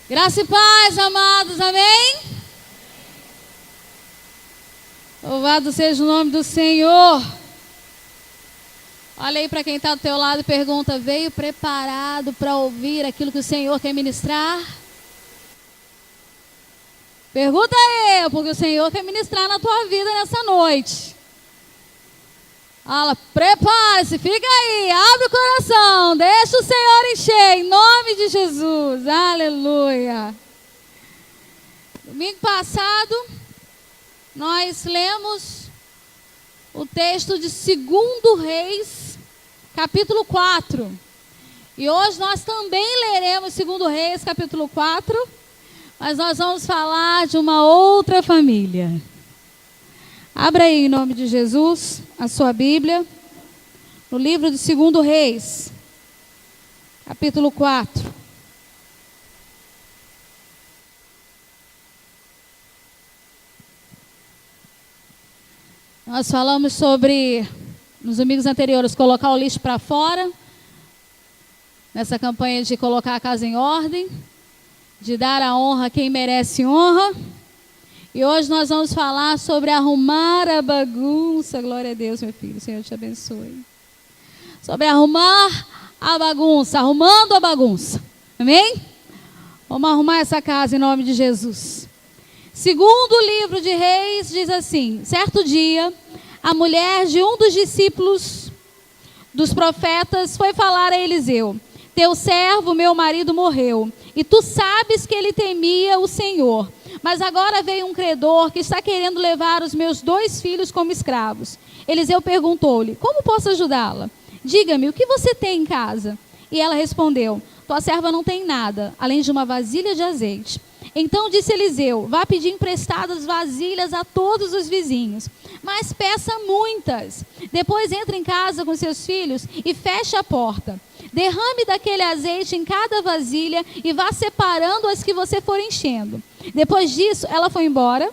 Graça e paz, amados, amém? Louvado seja o nome do Senhor. Olha aí para quem está do teu lado e pergunta: veio preparado para ouvir aquilo que o Senhor quer ministrar? Pergunta a eu, porque o Senhor quer ministrar na tua vida nessa noite. Fala, prepare-se, fica aí, abre o coração, deixa o Senhor encher, em nome de Jesus, aleluia. Domingo passado, nós lemos o texto de 2 Reis, capítulo 4. E hoje nós também leremos 2 Reis, capítulo 4, mas nós vamos falar de uma outra família. Abra aí, em nome de Jesus, a sua Bíblia, no livro de 2 Reis, capítulo 4. Nós falamos sobre, nos domingos anteriores, colocar o lixo para fora, nessa campanha de colocar a casa em ordem, de dar a honra a quem merece honra. E hoje nós vamos falar sobre arrumar a bagunça. Glória a Deus, meu filho, o Senhor te abençoe. Sobre arrumar a bagunça, arrumando a bagunça. Amém? Vamos arrumar essa casa em nome de Jesus. Segundo o livro de Reis, diz assim: certo dia, a mulher de um dos discípulos dos profetas foi falar a Eliseu: teu servo, meu marido, morreu, e tu sabes que ele temia o Senhor. Mas agora veio um credor que está querendo levar os meus 2 filhos como escravos. Eliseu perguntou-lhe: como posso ajudá-la? Diga-me, o que você tem em casa? E ela respondeu: tua serva não tem nada, além de uma vasilha de azeite. Então disse Eliseu: vá pedir emprestadas vasilhas a todos os vizinhos, mas peça muitas. Depois entre em casa com seus filhos e feche a porta. Derrame daquele azeite em cada vasilha e vá separando as que você for enchendo. Depois disso, ela foi embora,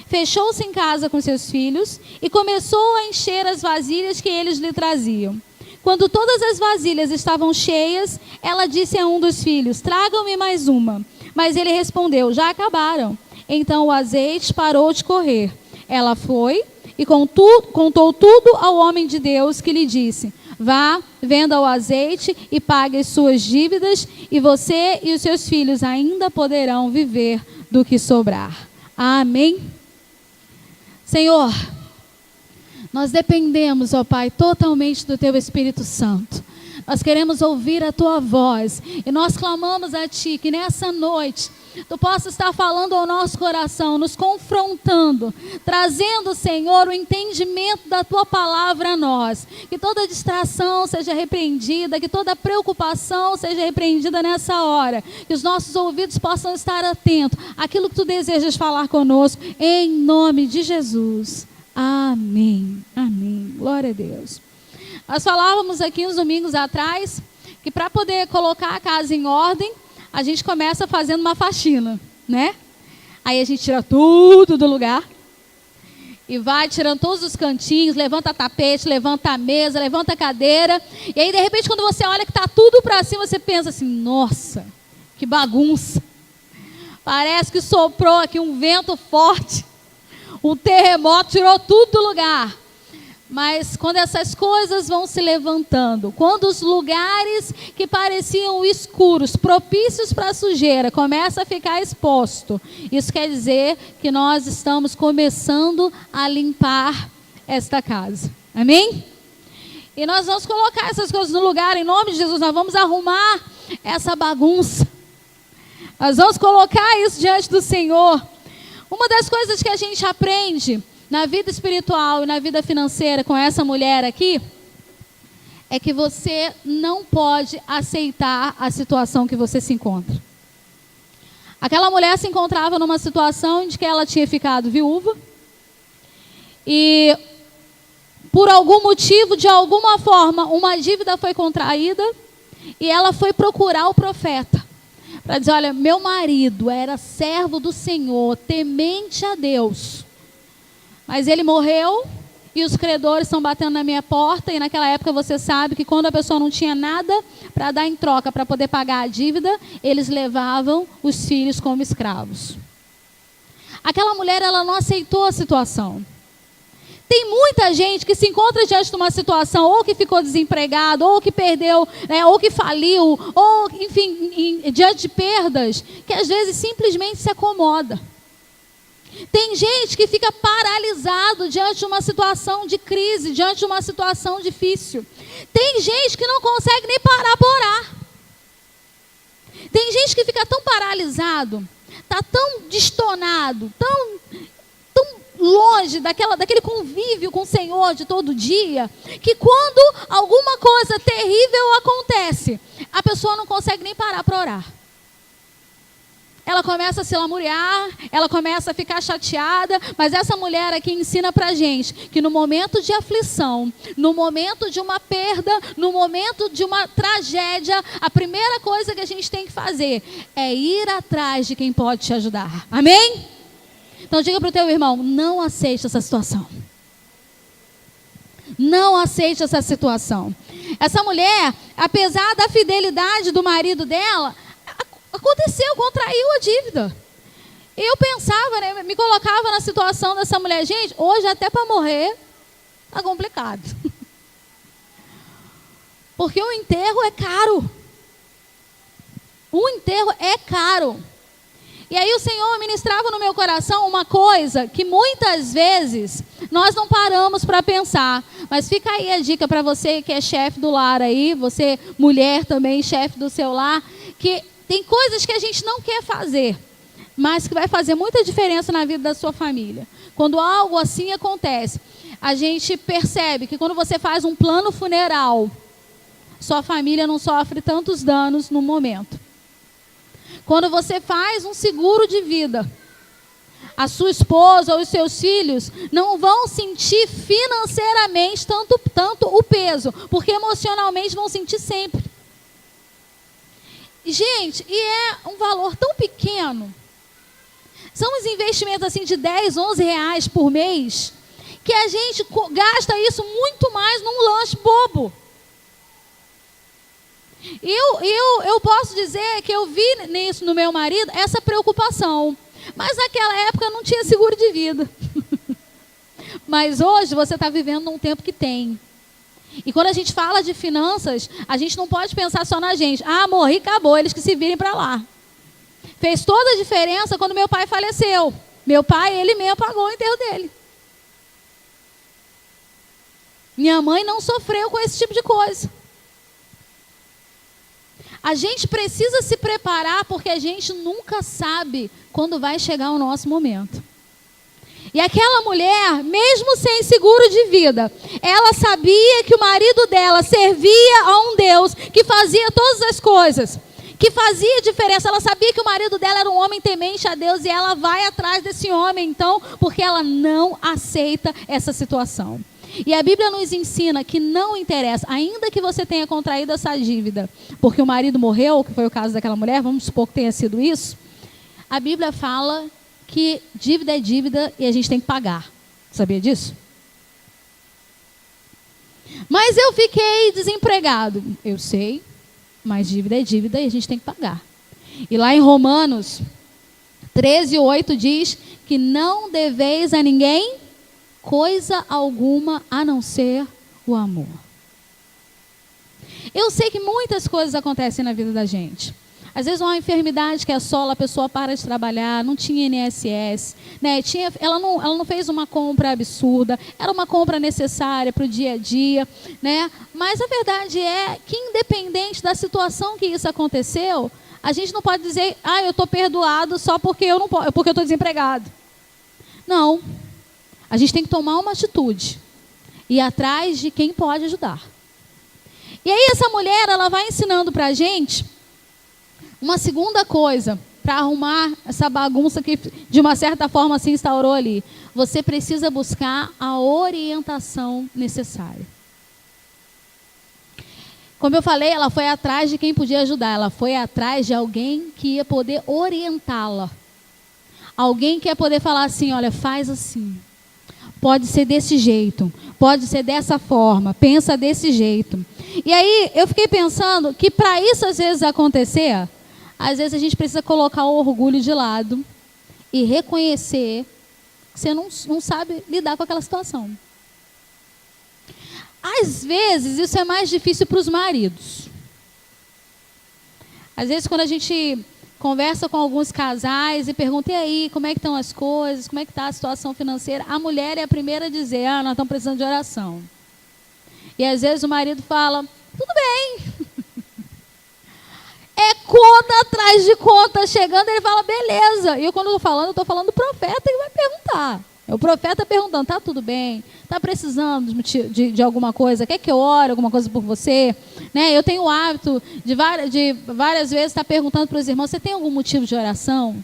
fechou-se em casa com seus filhos e começou a encher as vasilhas que eles lhe traziam. Quando todas as vasilhas estavam cheias, ela disse a um dos filhos: tragam-me mais uma. Mas ele respondeu: já acabaram. Então o azeite parou de correr. Ela foi e contou tudo ao homem de Deus, que lhe disse: vá, venda o azeite e pague as suas dívidas, e você e os seus filhos ainda poderão viver do que sobrar. Amém? Senhor, nós dependemos, ó Pai, totalmente do Teu Espírito Santo. Nós queremos ouvir a Tua voz e nós clamamos a Ti que nessa noite Tu possa estar falando ao nosso coração, nos confrontando, trazendo, Senhor, o entendimento da Tua palavra a nós. Que toda distração seja repreendida, que toda preocupação seja repreendida nessa hora. Que os nossos ouvidos possam estar atentos àquilo que Tu desejas falar conosco, em nome de Jesus. Amém. Amém. Glória a Deus. Nós falávamos aqui uns domingos atrás que para poder colocar a casa em ordem, a gente começa fazendo uma faxina, né? Aí a gente tira tudo do lugar e vai tirando todos os cantinhos, levanta tapete, levanta a mesa, levanta a cadeira. E aí, de repente, quando você olha que está tudo para cima, você pensa assim: nossa, que bagunça. Parece que soprou aqui um vento forte, um terremoto, tirou tudo do lugar. Mas quando essas coisas vão se levantando, quando os lugares que pareciam escuros, propícios para a sujeira, começam a ficar exposto, isso quer dizer que nós estamos começando a limpar esta casa. Amém? E nós vamos colocar essas coisas no lugar, em nome de Jesus. Nós vamos arrumar essa bagunça. Nós vamos colocar isso diante do Senhor. Uma das coisas que a gente aprende na vida espiritual e na vida financeira com essa mulher aqui, é que você não pode aceitar a situação que você se encontra. Aquela mulher se encontrava numa situação em que ela tinha ficado viúva e por algum motivo, de alguma forma, uma dívida foi contraída e ela foi procurar o profeta para dizer: olha, meu marido era servo do Senhor, temente a Deus, mas ele morreu e os credores estão batendo na minha porta, e naquela época você sabe que quando a pessoa não tinha nada para dar em troca para poder pagar a dívida, eles levavam os filhos como escravos. Aquela mulher, ela não aceitou a situação. Tem muita gente que se encontra diante de uma situação, ou que ficou desempregado, ou que perdeu, né, ou que faliu, ou, enfim, diante de perdas, que às vezes simplesmente se acomoda. Tem gente que fica paralisado diante de uma situação de crise, diante de uma situação difícil. Tem gente que não consegue nem parar para orar. Tem gente que fica tão paralisado, está tão destonado, tão longe daquele convívio com o Senhor de todo dia, que quando alguma coisa terrível acontece, a pessoa não consegue nem parar para orar. Ela começa a se lamuriar, ela começa a ficar chateada, mas essa mulher aqui ensina pra gente que no momento de aflição, no momento de uma perda, no momento de uma tragédia, a primeira coisa que a gente tem que fazer é ir atrás de quem pode te ajudar. Amém? Então diga para o teu irmão, não aceite essa situação. Não aceite essa situação. Essa mulher, apesar da fidelidade do marido dela, aconteceu, contraiu a dívida. Eu pensava, né, me colocava na situação dessa mulher. Gente, hoje até para morrer, tá complicado. Porque o enterro é caro. O enterro é caro. E aí o Senhor ministrava no meu coração uma coisa que muitas vezes nós não paramos para pensar. Mas fica aí a dica para você que é chefe do lar aí, você mulher também, chefe do seu lar, que tem coisas que a gente não quer fazer, mas que vai fazer muita diferença na vida da sua família. Quando algo assim acontece, a gente percebe que quando você faz um plano funeral, sua família não sofre tantos danos no momento. Quando você faz um seguro de vida, a sua esposa ou os seus filhos não vão sentir financeiramente tanto o peso, porque emocionalmente vão sentir sempre. Gente, e é um valor tão pequeno. São uns investimentos assim de 10, 11 reais por mês, que a gente gasta isso muito mais num lanche bobo. Eu posso dizer que eu vi nisso no meu marido essa preocupação. Mas naquela época não tinha seguro de vida. Mas hoje você está vivendo num tempo que tem. E quando a gente fala de finanças, a gente não pode pensar só na gente. Ah, morri, acabou, eles que se virem para lá. Fez toda a diferença quando meu pai faleceu. Meu pai, ele mesmo pagou o enterro dele. Minha mãe não sofreu com esse tipo de coisa. A gente precisa se preparar porque a gente nunca sabe quando vai chegar o nosso momento. E aquela mulher, mesmo sem seguro de vida, ela sabia que o marido dela servia a um Deus que fazia todas as coisas, que fazia diferença. Ela sabia que o marido dela era um homem temente a Deus e ela vai atrás desse homem, então, porque ela não aceita essa situação. E a Bíblia nos ensina que não interessa, ainda que você tenha contraído essa dívida, porque o marido morreu, que foi o caso daquela mulher, vamos supor que tenha sido isso. A Bíblia fala que dívida é dívida e a gente tem que pagar. Sabia disso? Mas eu fiquei desempregado. Eu sei, mas dívida é dívida e a gente tem que pagar. E lá em Romanos 13:8 diz que não deveis a ninguém coisa alguma a não ser o amor. Eu sei que muitas coisas acontecem na vida da gente. Às vezes uma enfermidade que assola, a pessoa para de trabalhar, não tinha INSS, né? Ela não fez uma compra absurda, era uma compra necessária para o dia a dia, né? Mas a verdade é que independente da situação que isso aconteceu, a gente não pode dizer, eu estou perdoado só porque eu estou desempregado. Não. A gente tem que tomar uma atitude, ir atrás de quem pode ajudar. E aí essa mulher, ela vai ensinando para a gente uma segunda coisa, para arrumar essa bagunça que de uma certa forma se instaurou ali. Você precisa buscar a orientação necessária. Como eu falei, ela foi atrás de quem podia ajudar, ela foi atrás de alguém que ia poder orientá-la. Alguém que ia poder falar assim, olha, faz assim. pode ser desse jeito, pode ser dessa forma, pensa desse jeito. E aí eu fiquei pensando que para isso às vezes acontecer, às vezes a gente precisa colocar o orgulho de lado e reconhecer que você não sabe lidar com aquela situação. Às vezes isso é mais difícil para os maridos. Às vezes quando a gente conversa com alguns casais e pergunta, e aí, como é que estão as coisas, como é que está a situação financeira? A mulher é a primeira a dizer, nós estamos precisando de oração. E às vezes o marido fala, tudo bem. É conta atrás de conta chegando, ele fala, beleza. E eu quando eu estou falando do profeta que vai perguntar. É o profeta perguntando, tá tudo bem? Está precisando de alguma coisa? Quer que eu ore alguma coisa por você? Né? Eu tenho o hábito de várias vezes estar perguntando para os irmãos, você tem algum motivo de oração?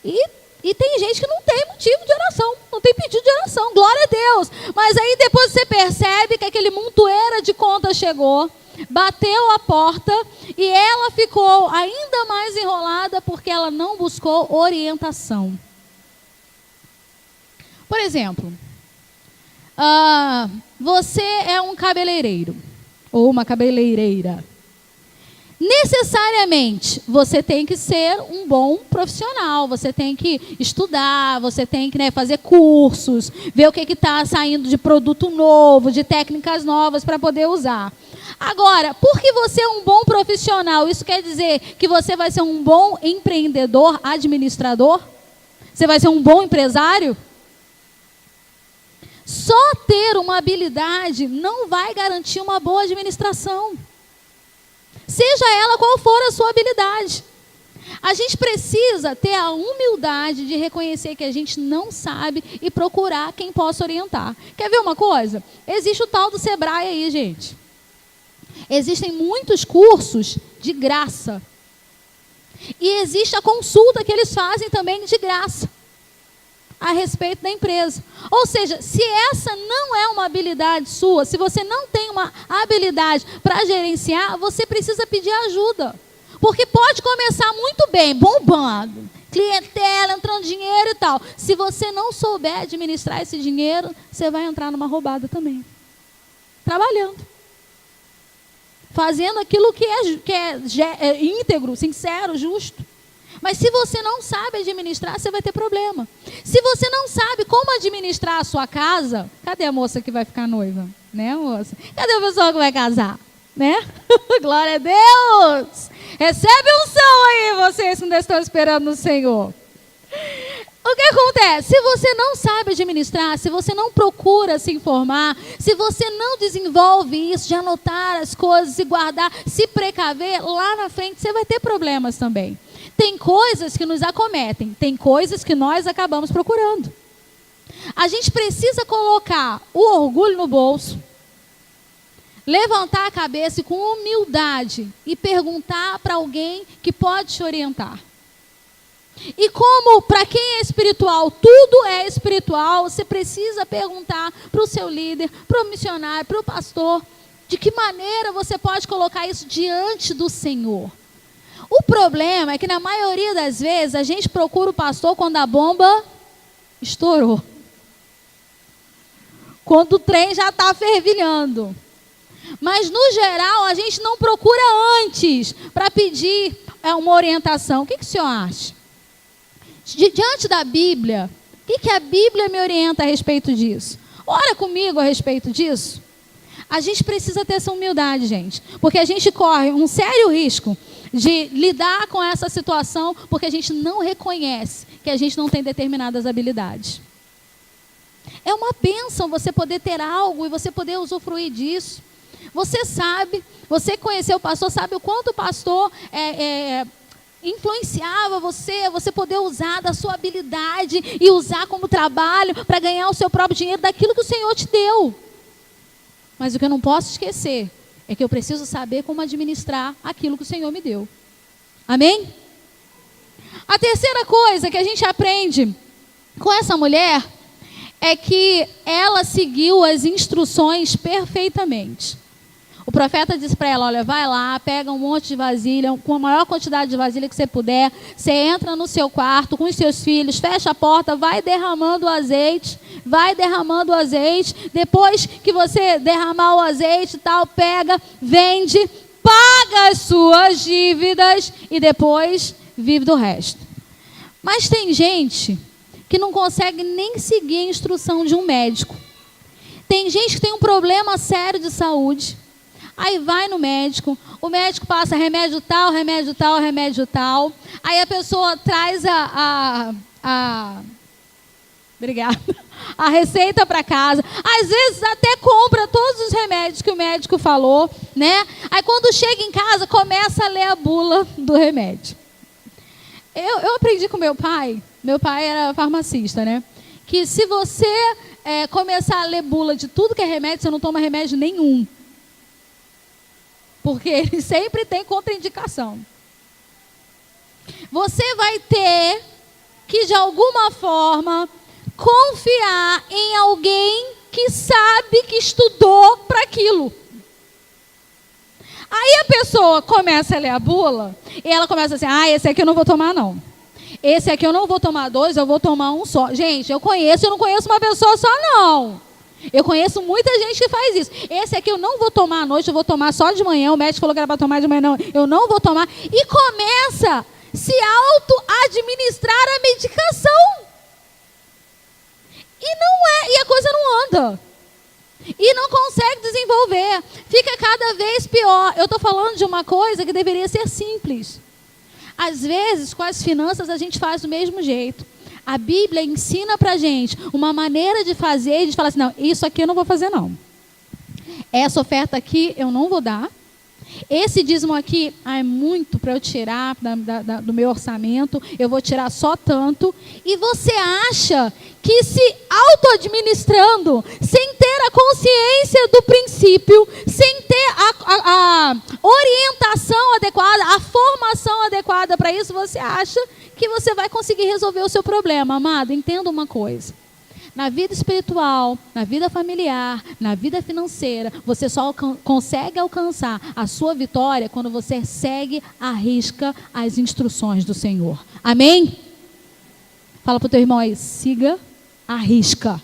E tem gente que não tem motivo de oração, não tem pedido de oração, glória a Deus. Mas aí depois você percebe que aquele montoeira de conta chegou, bateu a porta e ela ficou ainda mais enrolada porque ela não buscou orientação. Por exemplo, você é um cabeleireiro ou uma cabeleireira. Necessariamente, você tem que ser um bom profissional, você tem que estudar, você tem que fazer cursos, ver o que está saindo de produto novo, de técnicas novas para poder usar. Agora, porque você é um bom profissional, isso quer dizer que você vai ser um bom empreendedor, administrador? Você vai ser um bom empresário? Só ter uma habilidade não vai garantir uma boa administração. Seja ela qual for a sua habilidade. A gente precisa ter a humildade de reconhecer que a gente não sabe e procurar quem possa orientar. Quer ver uma coisa? Existe o tal do Sebrae aí, gente. Existem muitos cursos de graça. E existe a consulta que eles fazem também de graça a respeito da empresa. Ou seja, se essa não é uma habilidade sua, se você não tem uma habilidade para gerenciar, você precisa pedir ajuda. Porque pode começar muito bem, bombando, clientela, entrando dinheiro e tal. Se você não souber administrar esse dinheiro, você vai entrar numa roubada também. Trabalhando. Fazendo aquilo que é íntegro, sincero, justo. Mas se você não sabe administrar, você vai ter problema. Se você não sabe como administrar a sua casa, cadê a moça que vai ficar noiva? Né, moça? Cadê o pessoal que vai casar? Né? Glória a Deus! Recebe um som aí, vocês que ainda estão esperando no Senhor. O que acontece? Se você não sabe administrar, se você não procura se informar, se você não desenvolve isso de anotar as coisas e guardar, se precaver, lá na frente você vai ter problemas também. Tem coisas que nos acometem, tem coisas que nós acabamos procurando. A gente precisa colocar o orgulho no bolso, levantar a cabeça e com humildade e perguntar para alguém que pode te orientar. E como para quem é espiritual, tudo é espiritual, você precisa perguntar para o seu líder, para o missionário, para o pastor, de que maneira você pode colocar isso diante do Senhor. O problema é que na maioria das vezes a gente procura o pastor quando a bomba estourou. Quando o trem já está fervilhando. Mas no geral a gente não procura antes para pedir uma orientação. O que o senhor acha? Diante da Bíblia, o que a Bíblia me orienta a respeito disso? Ora comigo a respeito disso. A gente precisa ter essa humildade, gente. Porque a gente corre um sério risco de lidar com essa situação porque a gente não reconhece que a gente não tem determinadas habilidades. É uma bênção você poder ter algo e você poder usufruir disso. Você sabe, você conheceu o pastor, sabe o quanto o pastor influenciava você poder usar da sua habilidade e usar como trabalho para ganhar o seu próprio dinheiro daquilo que o Senhor te deu. Mas o que eu não posso esquecer é que eu preciso saber como administrar aquilo que o Senhor me deu. Amém? A terceira coisa que a gente aprende com essa mulher é que ela seguiu as instruções perfeitamente. O profeta disse para ela, olha, vai lá, pega um monte de vasilha, com a maior quantidade de vasilha que você puder, você entra no seu quarto com os seus filhos, fecha a porta, vai derramando o azeite, depois que você derramar o azeite e tal, pega, vende, paga as suas dívidas e depois vive do resto. Mas tem gente que não consegue nem seguir a instrução de um médico. Tem gente que tem um problema sério de saúde, aí vai no médico, o médico passa remédio tal, aí a pessoa traz obrigada, a receita para casa, às vezes até compra todos os remédios que o médico falou, né? Aí quando chega em casa, começa a ler a bula do remédio. Eu aprendi com meu pai era farmacista, né? Que se você começar a ler bula de tudo que é remédio, você não toma remédio nenhum. Porque ele sempre tem contraindicação. Você vai ter que, de alguma forma, confiar em alguém que sabe, que estudou para aquilo. Aí a pessoa começa a ler a bula e ela começa assim, esse aqui eu não vou tomar não. Esse aqui eu não vou tomar 2, eu vou tomar um só. Gente, eu não conheço uma pessoa só não. Eu conheço muita gente que faz isso. Esse aqui eu não vou tomar à noite, eu vou tomar só de manhã. O médico falou que era para tomar de manhã, não. Eu não vou tomar. E começa a se auto-administrar a medicação. E a coisa não anda. E não consegue desenvolver. Fica cada vez pior. Eu estou falando de uma coisa que deveria ser simples. Às vezes, com as finanças, a gente faz do mesmo jeito. A Bíblia ensina pra gente uma maneira de fazer, de falar assim, não, isso aqui eu não vou fazer não. Essa oferta aqui eu não vou dar. Esse dízimo aqui é muito para eu tirar do meu orçamento, eu vou tirar só tanto. E você acha que se auto-administrando, sem ter a consciência do princípio, sem ter a orientação adequada, a formação adequada para isso, você acha que você vai conseguir resolver o seu problema. Amado, entenda uma coisa. Na vida espiritual, na vida familiar, na vida financeira, você só consegue alcançar a sua vitória quando você segue à risca as instruções do Senhor. Amém? Fala para o teu irmão aí, siga à risca.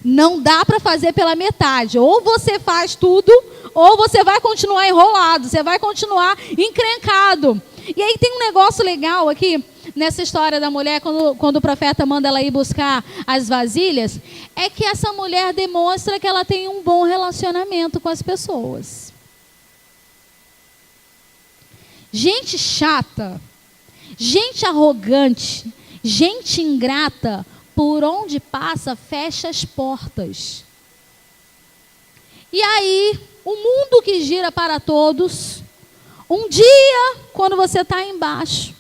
Não dá para fazer pela metade. Ou você faz tudo, ou você vai continuar enrolado, você vai continuar encrencado. E aí tem um negócio legal aqui, nessa história da mulher, quando o profeta manda ela ir buscar as vasilhas, é que essa mulher demonstra que ela tem um bom relacionamento com as pessoas. Gente chata, gente arrogante, gente ingrata, por onde passa, fecha as portas. E aí, o mundo que gira para todos, um dia, quando você está embaixo,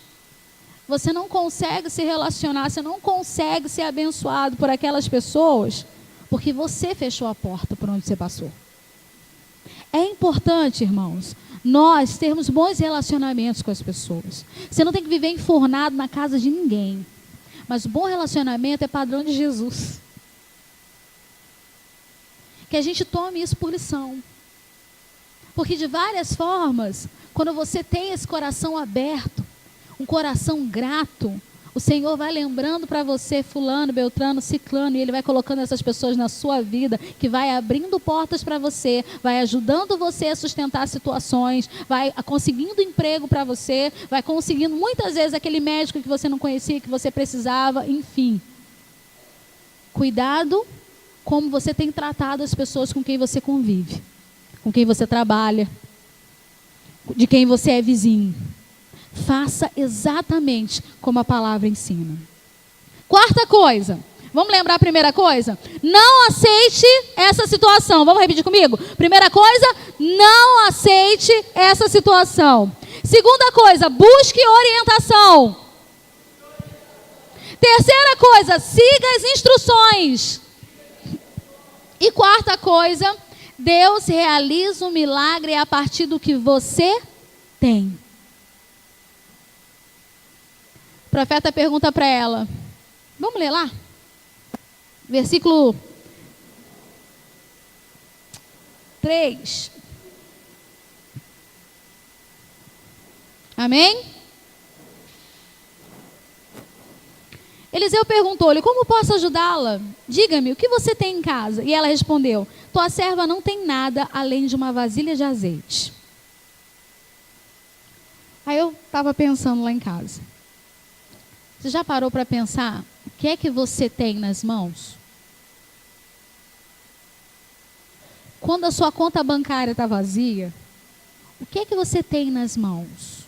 você não consegue se relacionar, você não consegue ser abençoado por aquelas pessoas, porque você fechou a porta por onde você passou. É importante, irmãos, nós termos bons relacionamentos com as pessoas. Você não tem que viver enfornado na casa de ninguém. Mas bom relacionamento é padrão de Jesus. Que a gente tome isso por lição. Porque de várias formas, quando você tem esse coração aberto, um coração grato, o Senhor vai lembrando para você fulano, beltrano, ciclano, e Ele vai colocando essas pessoas na sua vida, que vai abrindo portas para você, vai ajudando você a sustentar situações, vai conseguindo emprego para você, vai conseguindo muitas vezes aquele médico que você não conhecia, que você precisava, enfim. Cuidado como você tem tratado as pessoas com quem você convive, com quem você trabalha, de quem você é vizinho. Faça exatamente como a palavra ensina. Quarta coisa. Vamos lembrar a primeira coisa? Não aceite essa situação. Vamos repetir comigo? Primeira coisa, não aceite essa situação. Segunda coisa, busque orientação. Terceira coisa, siga as instruções. E quarta coisa, Deus realiza um milagre a partir do que você tem. O profeta pergunta para ela, vamos ler lá? Versículo 3. Amém? Eliseu perguntou-lhe: como posso ajudá-la? Diga-me, o que você tem em casa? E ela respondeu: tua serva não tem nada além de uma vasilha de azeite. Aí eu estava pensando lá em casa. Você já parou para pensar o que é que você tem nas mãos? Quando a sua conta bancária está vazia, o que é que você tem nas mãos?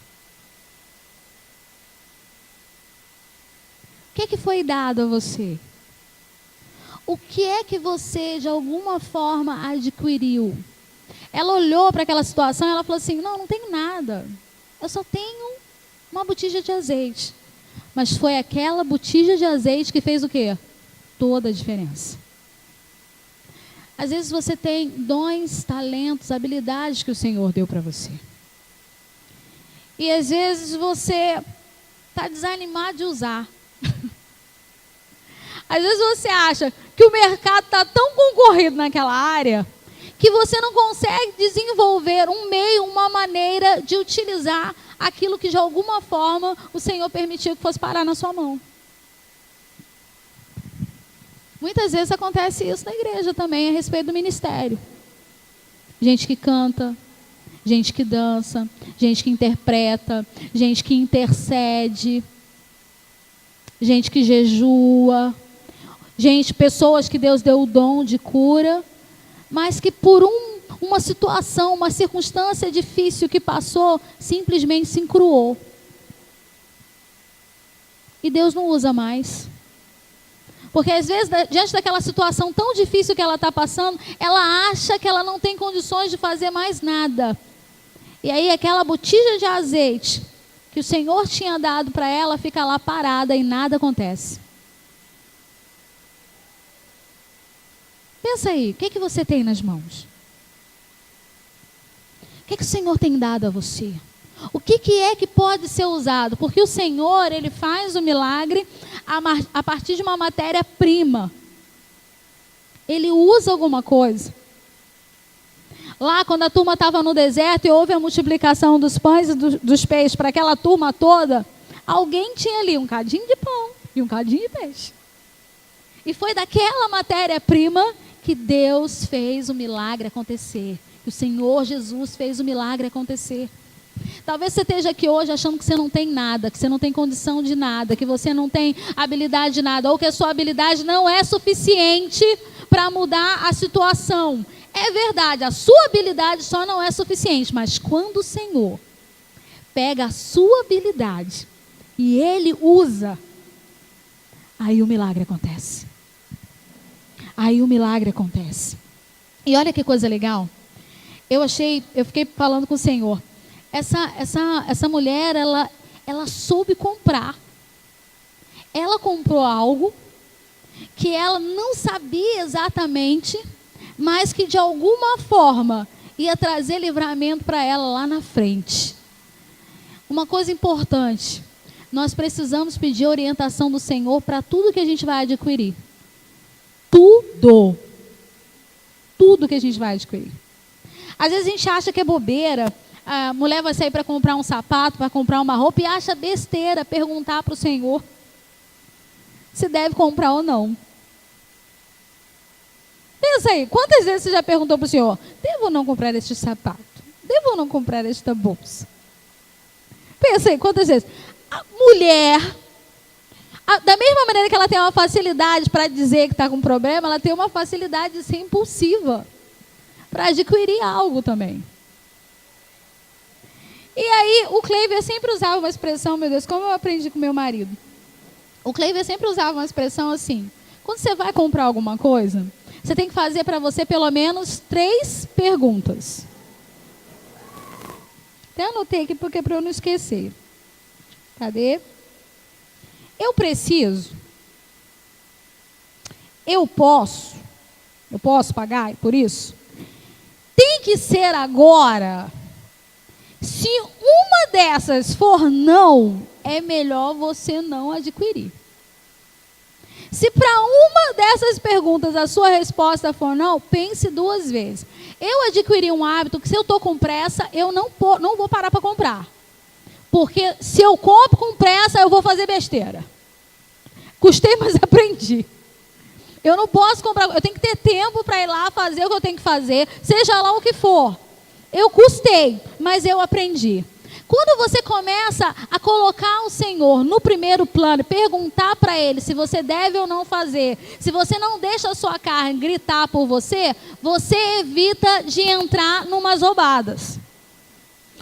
O que é que foi dado a você? O que é que você, de alguma forma, adquiriu? Ela olhou para aquela situação e ela falou assim: não tenho nada. Eu só tenho uma botija de azeite. Mas foi aquela botija de azeite que fez o quê? Toda a diferença. Às vezes você tem dons, talentos, habilidades que o Senhor deu para você. E às vezes você está desanimado de usar. Às vezes você acha que o mercado está tão concorrido naquela área que você não consegue desenvolver um meio, uma maneira de utilizar aquilo que de alguma forma o Senhor permitiu que fosse parar na sua mão. Muitas vezes acontece isso na igreja também, a respeito do ministério. Gente que canta, gente que dança, gente que interpreta, gente que intercede, gente que jejua, pessoas que Deus deu o dom de cura, mas que por uma situação, uma circunstância difícil que passou, simplesmente se encruou. E Deus não usa mais. Porque às vezes, diante daquela situação tão difícil que ela está passando, ela acha que ela não tem condições de fazer mais nada. E aí aquela botija de azeite que o Senhor tinha dado para ela fica lá parada e nada acontece. Pensa aí, o que você tem nas mãos? O que o Senhor tem dado a você? O que é que pode ser usado? Porque o Senhor, Ele faz o milagre a partir de uma matéria-prima. Ele usa alguma coisa. Lá, quando a turma estava no deserto e houve a multiplicação dos pães e dos peixes para aquela turma toda, alguém tinha ali um cadinho de pão e um cadinho de peixe. E foi daquela matéria-prima que Deus fez o milagre acontecer. Que o Senhor Jesus fez o milagre acontecer. Talvez você esteja aqui hoje achando que você não tem nada, que você não tem condição de nada, que você não tem habilidade de nada, ou que a sua habilidade não é suficiente para mudar a situação. É verdade, a sua habilidade só não é suficiente, mas quando o Senhor pega a sua habilidade e Ele usa, aí o milagre acontece. Aí o milagre acontece. E olha que coisa legal. Eu fiquei falando com o Senhor. Essa mulher, ela soube comprar. Ela comprou algo que ela não sabia exatamente, mas que de alguma forma ia trazer livramento para ela lá na frente. Uma coisa importante, nós precisamos pedir orientação do Senhor para tudo que a gente vai adquirir. Tudo que a gente vai adquirir. Às vezes a gente acha que é bobeira. A mulher vai sair para comprar um sapato, para comprar uma roupa e acha besteira perguntar para o Senhor se deve comprar ou não. Pensa aí, quantas vezes você já perguntou para o Senhor: devo ou não comprar este sapato? Devo ou não comprar esta bolsa? Pensa aí, quantas vezes? A mulher, da mesma maneira que ela tem uma facilidade para dizer que está com problema, ela tem uma facilidade de ser impulsiva para adquirir algo também. E aí, o Cleiver sempre usava uma expressão, meu Deus, como eu aprendi com meu marido. O Cleiver sempre usava uma expressão assim: quando você vai comprar alguma coisa, você tem que fazer para você pelo menos 3 perguntas. Até anotei aqui porque para eu não esquecer. Cadê? Eu preciso? Eu posso pagar por isso? Tem que ser agora? Se uma dessas for não, é melhor você não adquirir. Se para uma dessas perguntas a sua resposta for não, pense 2 vezes. Eu adquiri um hábito que, se eu estou com pressa, eu não vou parar para comprar. Porque se eu compro com pressa, eu vou fazer besteira. Custei, mas aprendi. Eu não posso comprar, eu tenho que ter tempo para ir lá fazer o que eu tenho que fazer, seja lá o que for. Eu custei, mas eu aprendi. Quando você começa a colocar o Senhor no primeiro plano, perguntar para Ele se você deve ou não fazer, se você não deixa a sua carne gritar por você, você evita de entrar numas roubadas.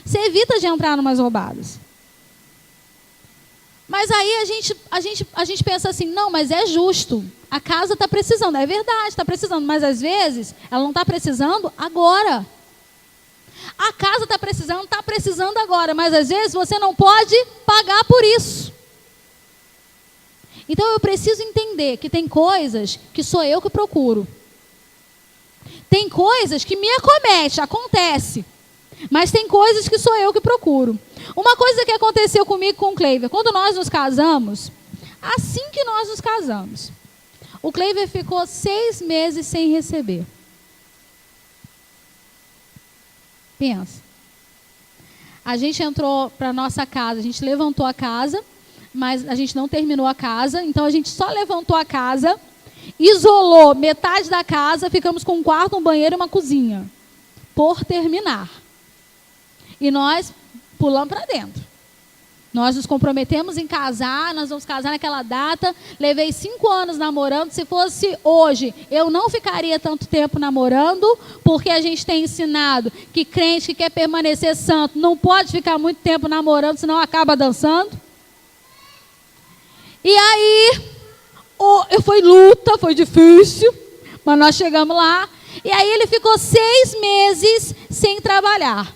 Você evita de entrar numas roubadas. Mas aí a gente pensa assim, não, mas é justo. A casa está precisando, é verdade, está precisando, mas às vezes ela não está precisando agora. A casa está precisando agora, mas às vezes você não pode pagar por isso. Então eu preciso entender que tem coisas que sou eu que procuro. Tem coisas que me acontece. Mas tem coisas que sou eu que procuro. Uma coisa que aconteceu comigo com o Cleiver, quando nós nos casamos, assim que nós nos casamos, o Cleiver ficou 6 meses sem receber. Pensa. A gente entrou para a nossa casa, a gente levantou a casa, mas a gente não terminou a casa, então a gente só levantou a casa, isolou metade da casa, ficamos com um quarto, um banheiro e uma cozinha, por terminar. E nós pulamos para dentro. Nós nos comprometemos em casar, nós vamos casar naquela data. Levei 5 anos namorando. Se fosse hoje, eu não ficaria tanto tempo namorando, porque a gente tem ensinado que crente que quer permanecer santo não pode ficar muito tempo namorando, senão acaba dançando. E aí, foi luta, foi difícil, mas nós chegamos lá. E aí ele ficou 6 meses sem trabalhar.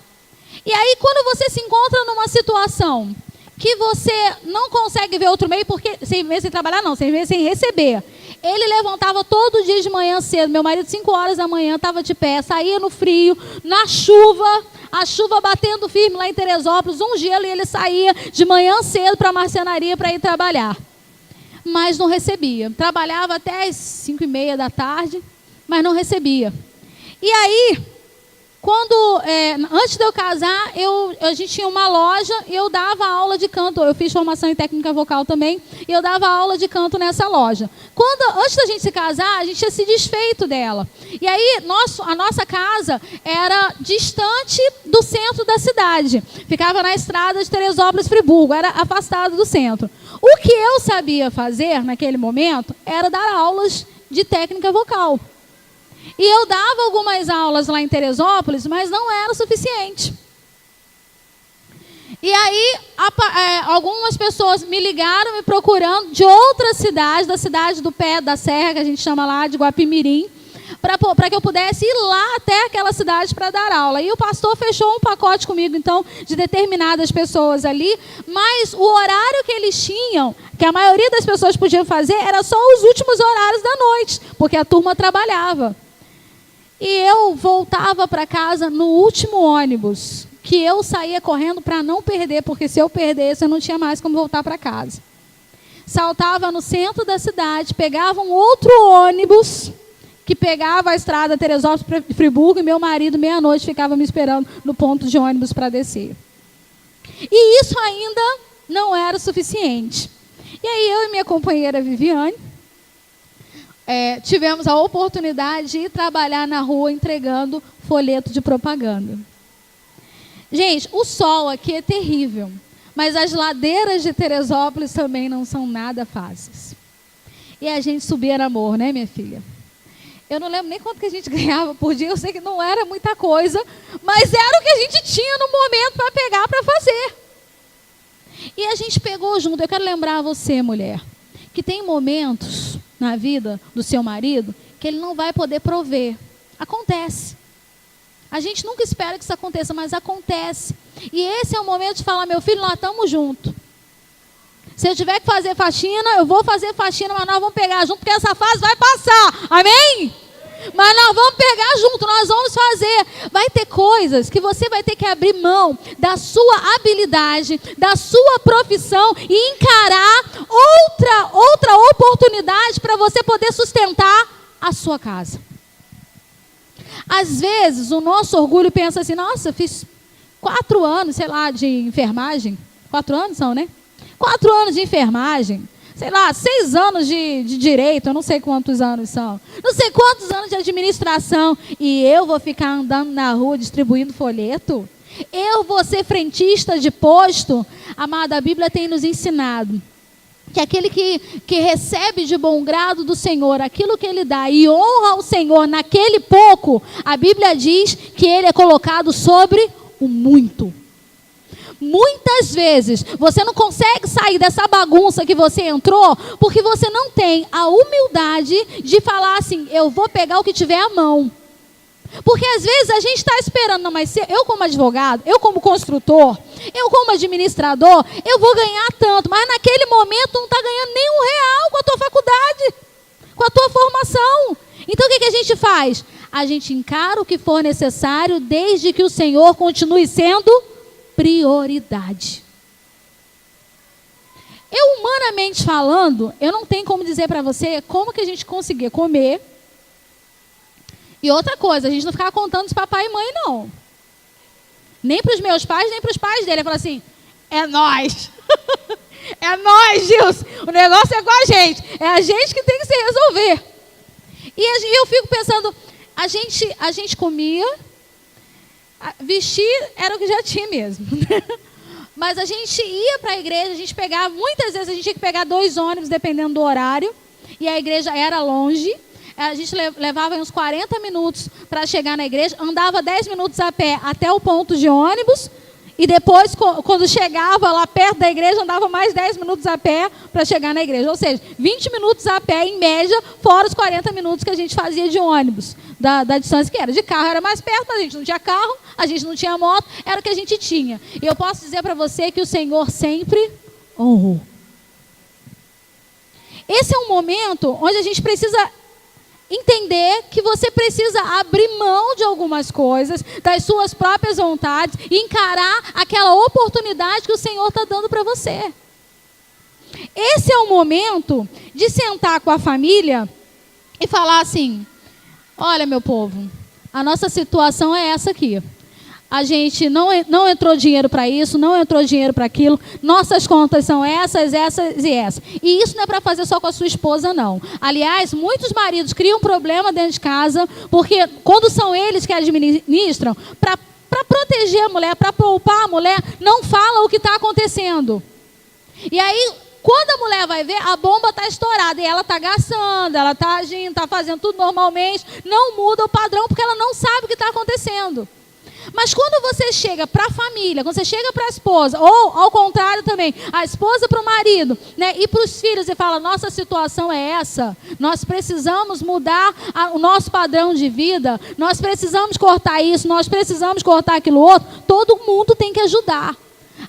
E aí, quando você se encontra numa situação que você não consegue ver outro meio, porque 6 meses sem trabalhar não, 6 meses sem receber. Ele levantava todo dia de manhã cedo, meu marido 5 horas da manhã estava de pé, saía no frio, na chuva, a chuva batendo firme lá em Teresópolis, um gelo, e ele saía de manhã cedo para a marcenaria para ir trabalhar. Mas não recebia. Trabalhava até as 5:30 da tarde, mas não recebia. E aí, antes de eu casar, a gente tinha uma loja e eu dava aula de canto. Eu fiz formação em técnica vocal também, e eu dava aula de canto nessa loja. Antes da gente se casar, a gente tinha se desfeito dela. E aí, a nossa casa era distante do centro da cidade. Ficava na estrada de Teresópolis, Friburgo, era afastado do centro. O que eu sabia fazer naquele momento era dar aulas de técnica vocal. E eu dava algumas aulas lá em Teresópolis, mas não era suficiente. E aí, algumas pessoas me ligaram, me procurando de outra cidade, da cidade do pé da serra, que a gente chama lá de Guapimirim, para que eu pudesse ir lá até aquela cidade para dar aula. E o pastor fechou um pacote comigo, então, de determinadas pessoas ali, mas o horário que eles tinham, que a maioria das pessoas podiam fazer, era só os últimos horários da noite, porque a turma trabalhava. E eu voltava para casa no último ônibus, que eu saía correndo para não perder, porque se eu perdesse, eu não tinha mais como voltar para casa. Saltava no centro da cidade, pegava um outro ônibus, que pegava a estrada Teresópolis Friburgo, e meu marido, meia-noite, ficava me esperando no ponto de ônibus para descer. E isso ainda não era suficiente. E aí eu e minha companheira Viviane, tivemos a oportunidade de ir trabalhar na rua entregando folheto de propaganda. Gente, o sol aqui é terrível, mas as ladeiras de Teresópolis também não são nada fáceis. E a gente subia na amor, né, minha filha? Eu não lembro nem quanto que a gente ganhava por dia, eu sei que não era muita coisa, mas era o que a gente tinha no momento para pegar para fazer. E a gente pegou junto. Eu quero lembrar a você, mulher, que tem momentos na vida do seu marido que ele não vai poder prover. Acontece. A gente nunca espera que isso aconteça, mas acontece. E esse é o momento de falar, meu filho, nós estamos juntos. Se eu tiver que fazer faxina, eu vou fazer faxina, mas nós vamos pegar junto, porque essa fase vai passar. Amém? Mas nós vamos pegar junto, nós vamos fazer. Vai ter coisas que você vai ter que abrir mão da sua habilidade, da sua profissão e encarar outra oportunidade para você poder sustentar a sua casa. Às vezes o nosso orgulho pensa assim, nossa, fiz 4 anos, sei lá, de enfermagem. 4 anos são, né? 4 anos de enfermagem. Sei lá, 6 anos de direito, eu não sei quantos anos são. Não sei quantos anos de administração. E eu vou ficar andando na rua distribuindo folheto? Eu vou ser frentista de posto? Amada, a Bíblia tem nos ensinado que aquele que recebe de bom grado do Senhor aquilo que ele dá e honra o Senhor naquele pouco, a Bíblia diz que ele é colocado sobre o muito. Muitas vezes você não consegue sair dessa bagunça que você entrou porque você não tem a humildade de falar assim, eu vou pegar o que tiver à mão. Porque às vezes a gente está esperando, não, mas eu como advogado, eu como construtor, eu como administrador, eu vou ganhar tanto, mas naquele momento não está ganhando nem R$1 com a tua faculdade, com a tua formação. Então o que a gente faz? A gente encara o que for necessário desde que o Senhor continue sendo prioridade. Eu, humanamente falando, eu não tenho como dizer para você como que a gente conseguia comer. E outra coisa, a gente não ficava contando de papai e mãe, não. Nem para os meus pais, nem para os pais dele. Ele falou assim, é nós. É nós, Gilson. O negócio é com a gente. É a gente que tem que se resolver. E eu fico pensando, a gente comia, vestir era o que já tinha mesmo. Mas a gente ia para a igreja, a gente pegava, muitas vezes a gente tinha que pegar 2 ônibus, dependendo do horário, e a igreja era longe. A gente levava uns 40 minutos para chegar na igreja, andava 10 minutos a pé até o ponto de ônibus, e depois, quando chegava lá perto da igreja, andava mais 10 minutos a pé para chegar na igreja. Ou seja, 20 minutos a pé, em média, fora os 40 minutos que a gente fazia de ônibus, da distância que era. De carro era mais perto, mas a gente não tinha carro, a gente não tinha moto, era o que a gente tinha. E eu posso dizer para você que o Senhor sempre honrou. Esse é um momento onde a gente precisa entender que você precisa abrir mão de algumas coisas, das suas próprias vontades, e encarar aquela oportunidade que o Senhor está dando para você. Esse é o momento de sentar com a família e falar assim, olha meu povo, a nossa situação é essa aqui. A gente não entrou dinheiro para isso, não entrou dinheiro para aquilo. Nossas contas são essas e essas. E isso não é para fazer só com a sua esposa, não. Aliás, muitos maridos criam problema dentro de casa, porque quando são eles que administram, para proteger a mulher, para poupar a mulher, não fala o que está acontecendo. E aí, quando a mulher vai ver, a bomba está estourada. E ela está gastando, ela está agindo, está fazendo tudo normalmente. Não muda o padrão, porque ela não sabe o que está acontecendo. Mas quando você chega para a família, quando você chega para a esposa, ou ao contrário também, a esposa para o marido, né, e para os filhos, e fala, nossa situação é essa, nós precisamos mudar o nosso padrão de vida, nós precisamos cortar isso, nós precisamos cortar aquilo outro, todo mundo tem que ajudar.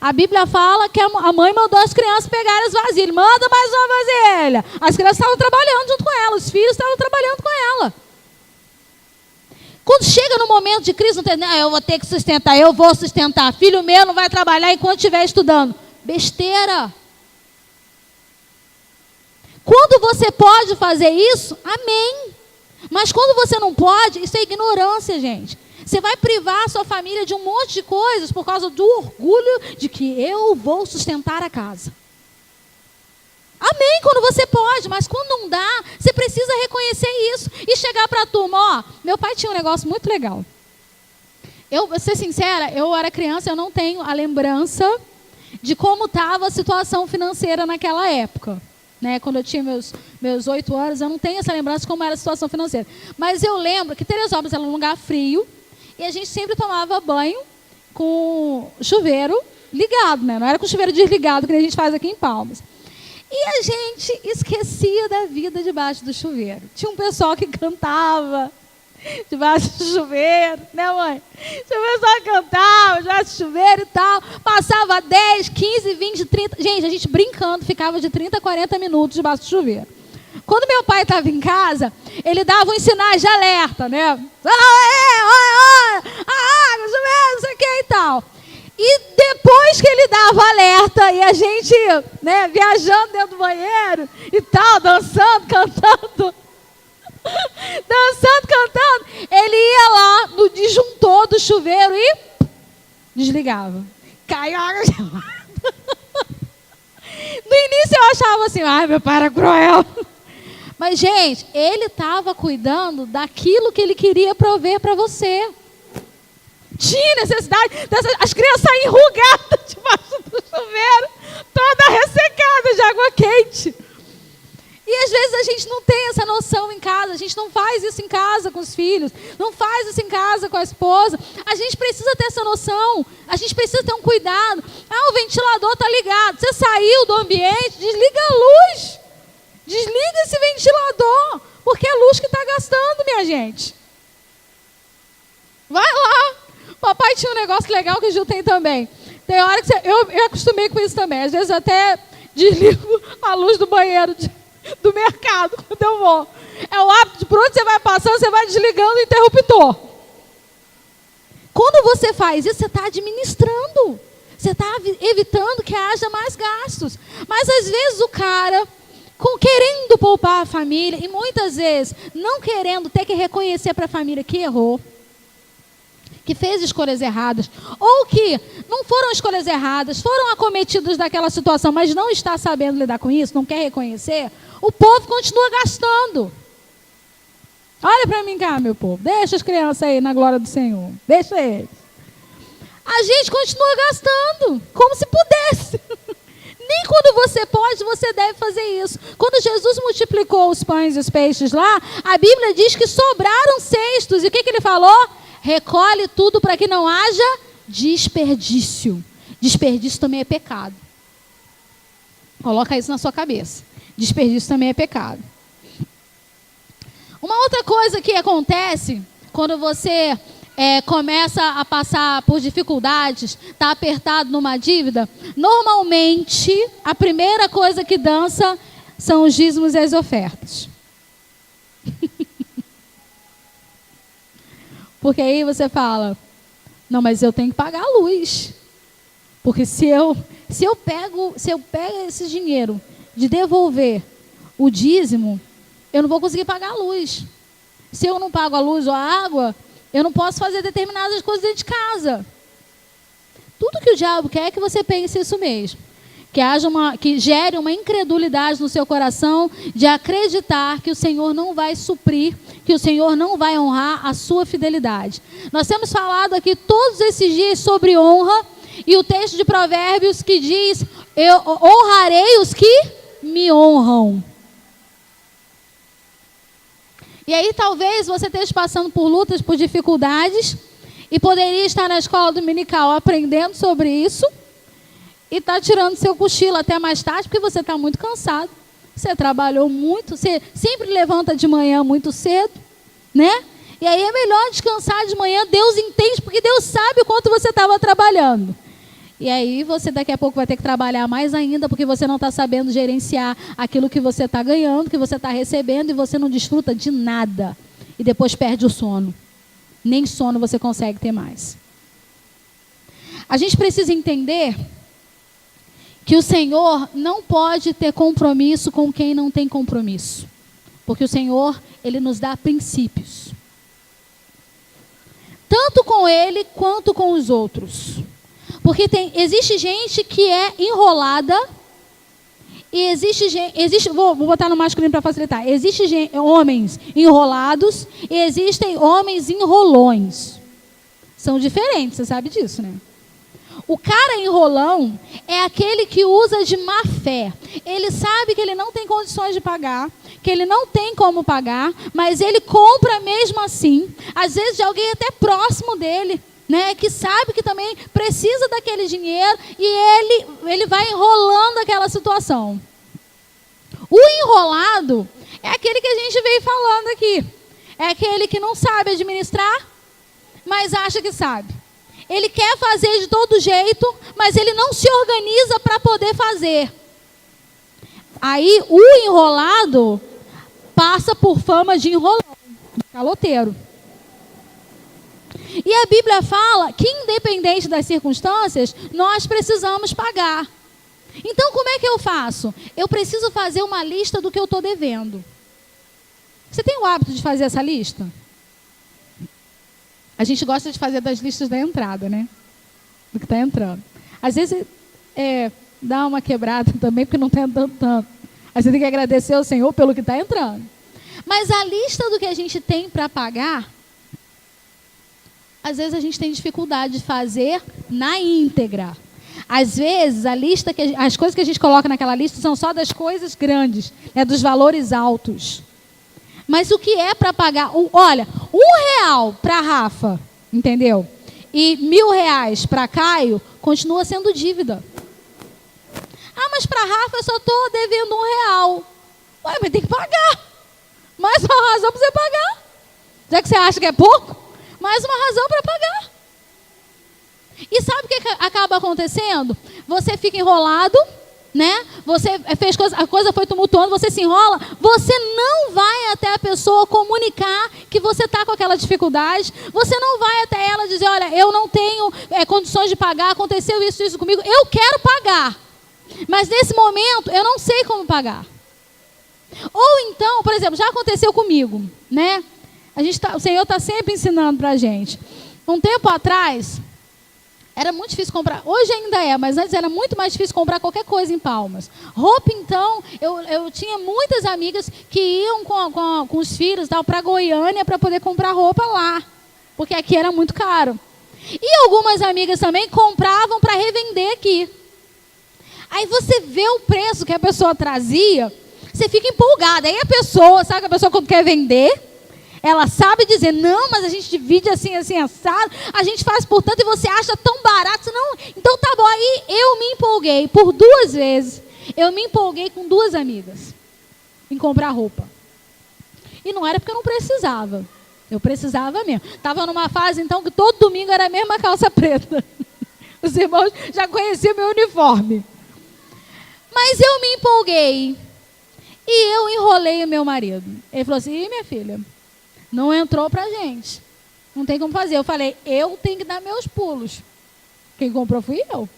A Bíblia fala que a mãe mandou as crianças pegarem as vasilhas, manda mais uma vasilha. As crianças estavam trabalhando junto com ela, os filhos estavam trabalhando com ela. Quando chega no momento de crise, não tem, eu vou ter que sustentar, eu vou sustentar. Filho meu não vai trabalhar enquanto estiver estudando. Besteira. Quando você pode fazer isso, amém. Mas quando você não pode, isso é ignorância, gente. Você vai privar a sua família de um monte de coisas por causa do orgulho de que eu vou sustentar a casa. Amém, quando você pode, mas quando não dá, você precisa reconhecer isso e chegar para a turma, ó, meu pai tinha um negócio muito legal. Eu, vou ser sincera, eu era criança, eu não tenho a lembrança de como estava a situação financeira naquela época. Né? Quando eu tinha meus 8 anos, eu não tenho essa lembrança de como era a situação financeira. Mas eu lembro que Teresópolis era um lugar frio e a gente sempre tomava banho com chuveiro ligado, né? Não era com chuveiro desligado, que a gente faz aqui em Palmas. E a gente esquecia da vida debaixo do chuveiro. Tinha um pessoal que cantava debaixo do chuveiro, né, mãe? Tinha um pessoal que cantava debaixo do chuveiro e tal. Passava 10, 15, 20, 30... Gente, a gente brincando, ficava de 30 a 40 minutos debaixo do chuveiro. Quando meu pai estava em casa, ele dava uns sinais de alerta, né? Olha, chuveiro, não sei o que e tal. E depois que ele dava alerta e a gente, né, viajando dentro do banheiro e tal, dançando, cantando, ele ia lá no disjuntor do chuveiro e desligava. Caiu a água gelada. No início eu achava assim, ai, meu pai era cruel. Mas, gente, ele estava cuidando daquilo que ele queria prover para você. Tinha necessidade, as crianças saíam enrugadas debaixo do chuveiro, toda ressecada de água quente. E às vezes a gente não tem essa noção em casa, a gente não faz isso em casa com os filhos, não faz isso em casa com a esposa. A gente precisa ter essa noção, a gente precisa ter um cuidado. Ah, o ventilador está ligado, você saiu do ambiente, desliga a luz. Desliga esse ventilador, porque é a luz que está gastando, minha gente. Vai lá. Papai tinha um negócio legal que o Gil tem também. Tem hora que eu acostumei com isso também. Às vezes eu até desligo a luz do banheiro do mercado quando eu vou. É o hábito, por onde você vai passando, você vai desligando o interruptor. Quando você faz isso, você está administrando. Você está evitando que haja mais gastos. Mas às vezes o cara, querendo poupar a família, e muitas vezes não querendo ter que reconhecer para a família que errou, que fez escolhas erradas, ou que não foram escolhas erradas, foram acometidos daquela situação, mas não está sabendo lidar com isso, não quer reconhecer, o povo continua gastando. Olha para mim cá, meu povo, deixa as crianças aí na glória do Senhor, deixa eles. A gente continua gastando, como se pudesse. Nem quando você pode, você deve fazer isso. Quando Jesus multiplicou os pães e os peixes lá, a Bíblia diz que sobraram cestos. E o que ele falou? Recolhe tudo para que não haja desperdício. Desperdício também é pecado. Coloca isso na sua cabeça. Desperdício também é pecado. Uma outra coisa que acontece quando você começa a passar por dificuldades, está apertado numa dívida, normalmente a primeira coisa que dança são os dízimos e as ofertas. Porque aí você fala, não, mas eu tenho que pagar a luz. Porque se eu pego esse dinheiro de devolver o dízimo, eu não vou conseguir pagar a luz. Se eu não pago a luz ou a água, eu não posso fazer determinadas coisas dentro de casa. Tudo que o diabo quer é que você pense isso mesmo. Que gere uma incredulidade no seu coração de acreditar que o Senhor não vai suprir, que o Senhor não vai honrar a sua fidelidade. Nós temos falado aqui todos esses dias sobre honra, e o texto de Provérbios que diz, eu honrarei os que me honram. E aí talvez você esteja passando por lutas, por dificuldades, e poderia estar na escola dominical aprendendo sobre isso, e está tirando seu cochilo até mais tarde, porque você está muito cansado. Você trabalhou muito, você sempre levanta de manhã muito cedo, né? E aí é melhor descansar de manhã, Deus entende, porque Deus sabe o quanto você estava trabalhando. E aí você daqui a pouco vai ter que trabalhar mais ainda, porque você não está sabendo gerenciar aquilo que você está ganhando, que você está recebendo, e você não desfruta de nada. E depois perde o sono. Nem sono você consegue ter mais. A gente precisa entender que o Senhor não pode ter compromisso com quem não tem compromisso. Porque o Senhor, Ele nos dá princípios. Tanto com Ele, quanto com os outros. Porque existe gente que é enrolada, e vou botar no masculino para facilitar. Existem homens enrolados e existem homens enrolões. São diferentes, você sabe disso, né? O cara enrolão é aquele que usa de má fé. Ele sabe que ele não tem condições de pagar, que ele não tem como pagar, mas ele compra mesmo assim, às vezes de alguém até próximo dele, né, que sabe que também precisa daquele dinheiro, e ele vai enrolando aquela situação. O enrolado é aquele que a gente veio falando aqui. É aquele que não sabe administrar, mas acha que sabe. Ele quer fazer de todo jeito, mas ele não se organiza para poder fazer. Aí o enrolado passa por fama de enrolão, de caloteiro. E a Bíblia fala que, independente das circunstâncias, nós precisamos pagar. Então, como é que eu faço? Eu preciso fazer uma lista do que eu estou devendo. Você tem o hábito de fazer essa lista? A gente gosta de fazer das listas da entrada, né? Do que está entrando. Às vezes, dá uma quebrada também, porque não está entrando tanto. Aí você tem que agradecer ao Senhor pelo que está entrando. Mas a lista do que a gente tem para pagar, às vezes a gente tem dificuldade de fazer na íntegra. Às vezes, as coisas que a gente coloca naquela lista são só das coisas grandes, dos valores altos. Mas o que é para pagar? Olha, R$1 para Rafa, entendeu? E R$1.000 para Caio, continua sendo dívida. Ah, mas para Rafa eu só estou devendo R$1. Ué, mas tem que pagar. Mais uma razão para você pagar. Já que você acha que é pouco, mais uma razão para pagar. E sabe o que acaba acontecendo? Você fica enrolado, né? Você fez coisa, a coisa foi tumultuando, você se enrola, você não vai até a pessoa comunicar que você está com aquela dificuldade, você não vai até ela dizer, olha, eu não tenho condições de pagar, aconteceu isso comigo, eu quero pagar, mas nesse momento eu não sei como pagar. Ou então, por exemplo, já aconteceu comigo, né? O Senhor está sempre ensinando para a gente. Um tempo atrás, era muito difícil comprar, hoje ainda é, mas antes era muito mais difícil comprar qualquer coisa em Palmas. Roupa, então, eu tinha muitas amigas que iam com os filhos para Goiânia para poder comprar roupa lá, porque aqui era muito caro. E algumas amigas também compravam para revender aqui. Aí você vê o preço que a pessoa trazia, você fica empolgada. Aí a pessoa, sabe que a pessoa quando quer vender, ela sabe dizer, não, mas a gente divide assim, assado, a gente faz por tanto e você acha tão barato, não, então tá bom. Aí eu me empolguei por 2 vezes, eu me empolguei com 2 amigas em comprar roupa. E não era porque eu não precisava, eu precisava mesmo. Estava numa fase então que todo domingo era a mesma calça preta. Os irmãos já conheciam meu uniforme. Mas eu me empolguei e eu enrolei o meu marido. Ele falou assim, minha filha, não entrou pra gente. Não tem como fazer. Eu falei, eu tenho que dar meus pulos. Quem comprou fui eu.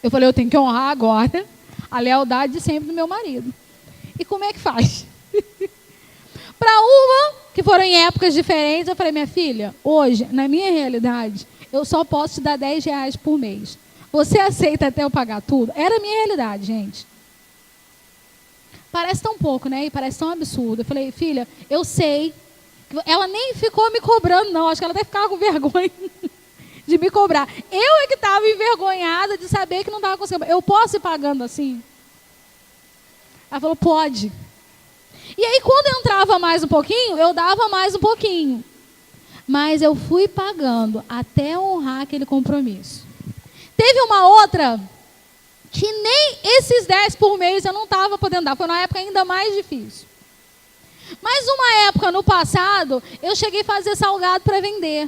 Eu falei, eu tenho que honrar agora a lealdade de sempre do meu marido. E como é que faz? Para uma, que foram em épocas diferentes, eu falei, minha filha, hoje, na minha realidade, eu só posso te dar R$10 por mês. Você aceita até eu pagar tudo? Era a minha realidade, gente. Parece tão pouco, né? E parece tão absurdo. Eu falei, filha, eu sei. Ela nem ficou me cobrando, não. Acho que ela até ficava com vergonha de me cobrar. Eu é que estava envergonhada de saber que não estava conseguindo. Eu posso ir pagando assim? Ela falou, pode. E aí, quando entrava mais um pouquinho, eu dava mais um pouquinho. Mas eu fui pagando até honrar aquele compromisso. Teve uma outra que nem esses 10 por mês eu não estava podendo dar. Foi uma época ainda mais difícil. Mas uma época no passado, eu cheguei a fazer salgado para vender.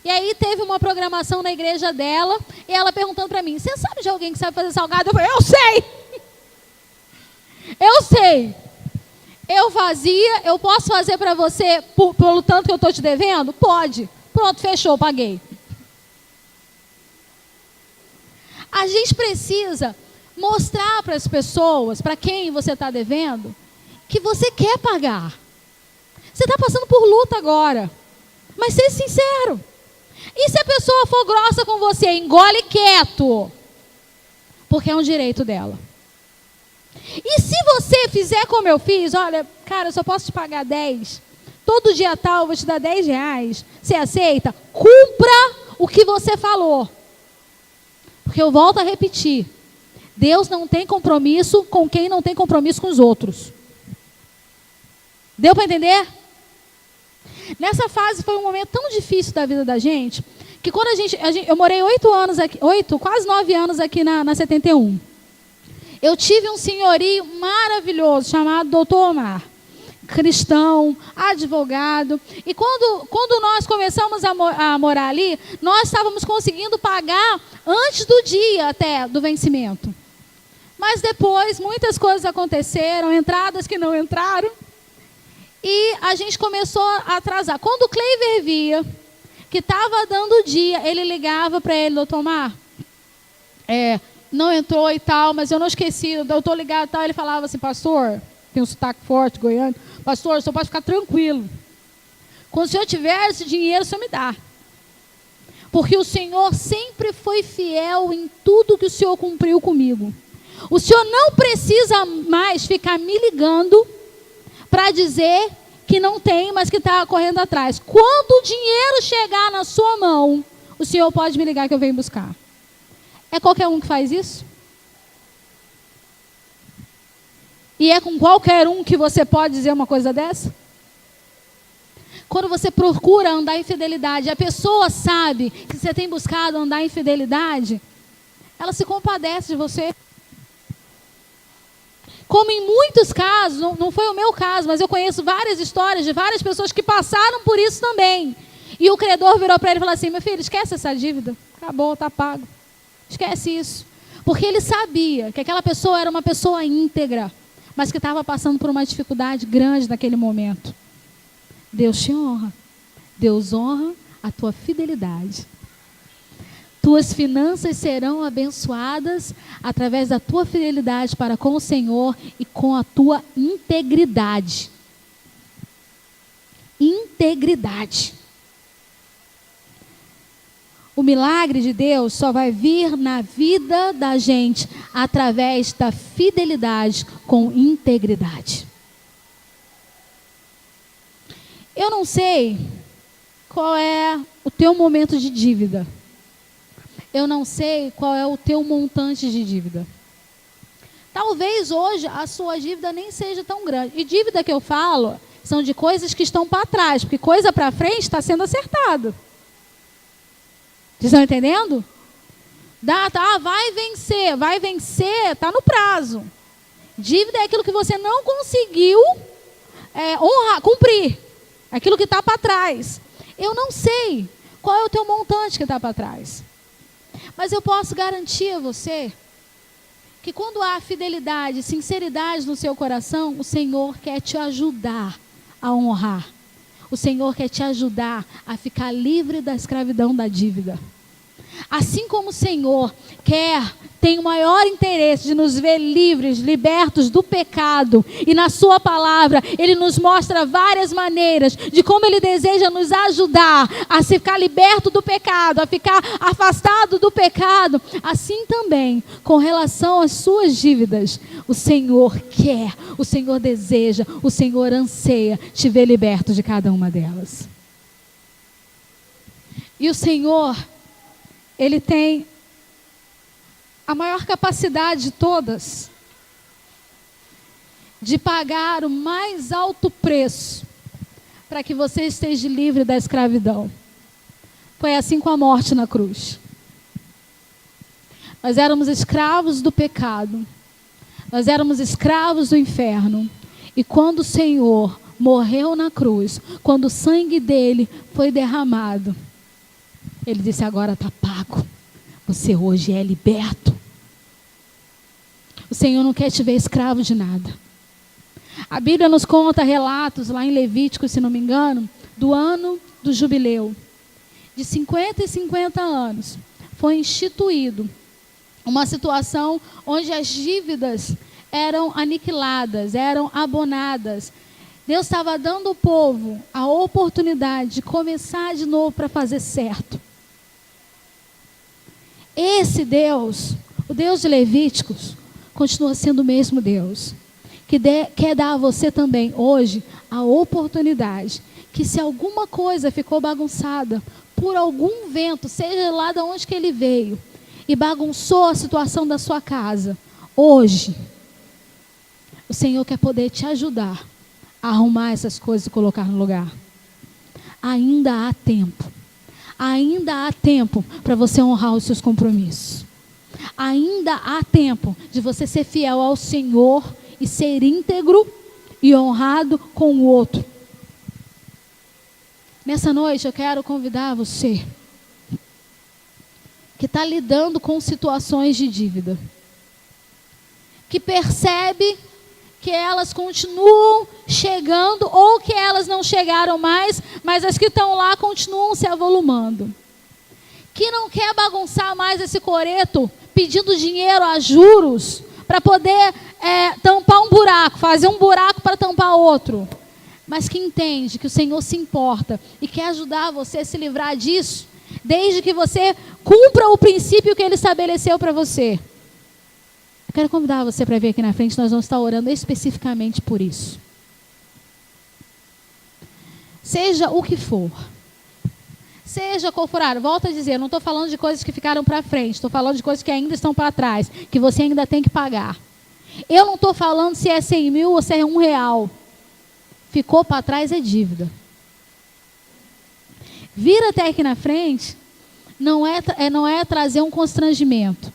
E aí teve uma programação na igreja dela, e ela perguntando para mim, você sabe de alguém que sabe fazer salgado? Eu falei, eu sei! Eu sei! Eu fazia, eu posso fazer para você pelo tanto que eu estou te devendo? Pode. Pronto, fechou, paguei. A gente precisa mostrar para as pessoas, para quem você está devendo, que você quer pagar. Você está passando por luta agora. Mas seja sincero. E se a pessoa for grossa com você, engole quieto. Porque é um direito dela. E se você fizer como eu fiz, olha, cara, eu só posso te pagar 10. Todo dia tal, eu vou te dar R$10. Você aceita? Cumpra o que você falou. Porque eu volto a repetir. Deus não tem compromisso com quem não tem compromisso com os outros. Deu para entender? Nessa fase foi um momento tão difícil da vida da gente, que quando eu morei 8 anos aqui, quase 9 anos aqui na 71. Eu tive um senhorio maravilhoso chamado Dr. Omar. Cristão, advogado. E quando nós começamos a morar ali, nós estávamos conseguindo pagar antes do dia até do vencimento. Mas depois muitas coisas aconteceram, entradas que não entraram. E a gente começou a atrasar. Quando o Cleiver via que estava dando o dia, ele ligava para ele, doutor Omar, não entrou e tal, mas eu não esqueci, eu estou ligado e tal. Ele falava assim, pastor, tem um sotaque forte, goiano, pastor, o senhor pode ficar tranquilo. Quando o senhor tiver esse dinheiro, o senhor me dá. porque o Senhor sempre foi fiel em tudo que o Senhor cumpriu comigo. O Senhor não precisa mais ficar me ligando para dizer que não tem, mas que está correndo atrás. Quando o dinheiro chegar na sua mão, o Senhor pode me ligar que eu venho buscar. É qualquer um que faz isso? E é com qualquer um que você pode dizer uma coisa dessa? Quando você procura andar em fidelidade, a pessoa sabe que você tem buscado andar em fidelidade, ela se compadece de você. Como em muitos casos, não foi o meu caso, mas eu conheço várias histórias de várias pessoas que passaram por isso também. E o credor virou para ele e falou assim: meu filho, esquece essa dívida, acabou, está pago. Esquece isso. Porque ele sabia que aquela pessoa era uma pessoa íntegra, mas que estava passando por uma dificuldade grande naquele momento. Deus te honra. Deus honra a tua fidelidade. Tuas finanças serão abençoadas através da tua fidelidade para com o Senhor e com a tua integridade. Integridade. O milagre de Deus só vai vir na vida da gente através da fidelidade com integridade. Eu não sei qual é o teu momento de dívida. Eu não sei qual é o teu montante de dívida. Talvez hoje a sua dívida nem seja tão grande. E dívida que eu falo são de coisas que estão para trás, porque coisa para frente está sendo acertado. Vocês estão entendendo? Vai vencer, está no prazo. Dívida é aquilo que você não conseguiu honrar, cumprir. Aquilo que está para trás. Eu não sei qual é o teu montante que está para trás. Mas eu posso garantir a você que quando há fidelidade, sinceridade no seu coração, o Senhor quer te ajudar a honrar. O Senhor quer te ajudar a ficar livre da escravidão da dívida. Assim como o Senhor tem o maior interesse de nos ver livres, libertos do pecado. E na sua palavra, Ele nos mostra várias maneiras de como Ele deseja nos ajudar a ficar liberto do pecado, a ficar afastado do pecado. Assim também, com relação às suas dívidas, o Senhor quer, o Senhor deseja, o Senhor anseia te ver liberto de cada uma delas. E o Senhor, Ele tem a maior capacidade de todas de pagar o mais alto preço para que você esteja livre da escravidão. Foi assim com a morte na cruz. Nós éramos escravos do pecado. Nós éramos escravos do inferno. E quando o Senhor morreu na cruz, quando o sangue dele foi derramado, Ele disse: agora está pago. Você hoje é liberto. O Senhor não quer te ver escravo de nada. A Bíblia nos conta relatos lá em Levítico, se não me engano, do ano do jubileu. De 50 em 50 anos foi instituído uma situação onde as dívidas eram aniquiladas, eram abonadas. Deus estava dando ao povo a oportunidade de começar de novo para fazer certo. Esse Deus, o Deus de Levíticos, continua sendo o mesmo Deus, que quer dar a você também hoje a oportunidade que, se alguma coisa ficou bagunçada por algum vento, seja lá de onde que ele veio, e bagunçou a situação da sua casa, hoje o Senhor quer poder te ajudar a arrumar essas coisas e colocar no lugar. Ainda há tempo. Ainda há tempo para você honrar os seus compromissos. Ainda há tempo de você ser fiel ao Senhor e ser íntegro e honrado com o outro. Nessa noite eu quero convidar você que está lidando com situações de dívida, que percebe que elas continuam chegando ou que elas não chegaram mais, mas as que estão lá continuam se avolumando. Que não quer bagunçar mais esse coreto pedindo dinheiro a juros para poder tampar um buraco, fazer um buraco para tampar outro. Mas que entende que o Senhor se importa e quer ajudar você a se livrar disso, desde que você cumpra o princípio que Ele estabeleceu para você. Eu quero convidar você para vir aqui na frente, nós vamos estar orando especificamente por isso. Seja o que for. Seja qual for, volto a dizer, não estou falando de coisas que ficaram para frente, estou falando de coisas que ainda estão para trás, que você ainda tem que pagar. Eu não estou falando se é 100 mil ou se é R$1. Ficou para trás é dívida. Vir até aqui na frente não é trazer um constrangimento.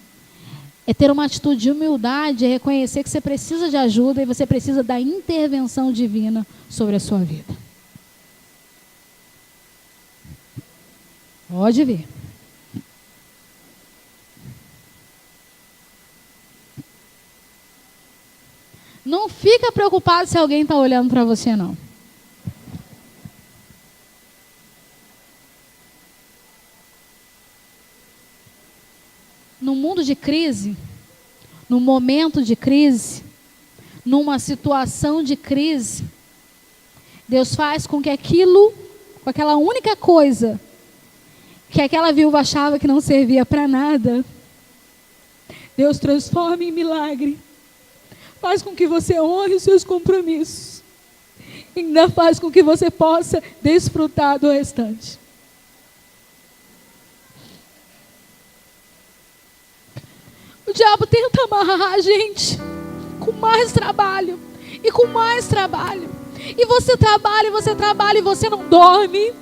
É ter uma atitude de humildade, é reconhecer que você precisa de ajuda e você precisa da intervenção divina sobre a sua vida. Pode vir. Não fica preocupado se alguém está olhando para você, não. No mundo de crise, no momento de crise, numa situação de crise, Deus faz com que com aquela única coisa que aquela viúva achava que não servia para nada, Deus transforma em milagre. Faz com que você honre os seus compromissos. Ainda faz com que você possa desfrutar do restante. O diabo tenta amarrar a gente com mais trabalho e com mais trabalho. E você trabalha e você não dorme,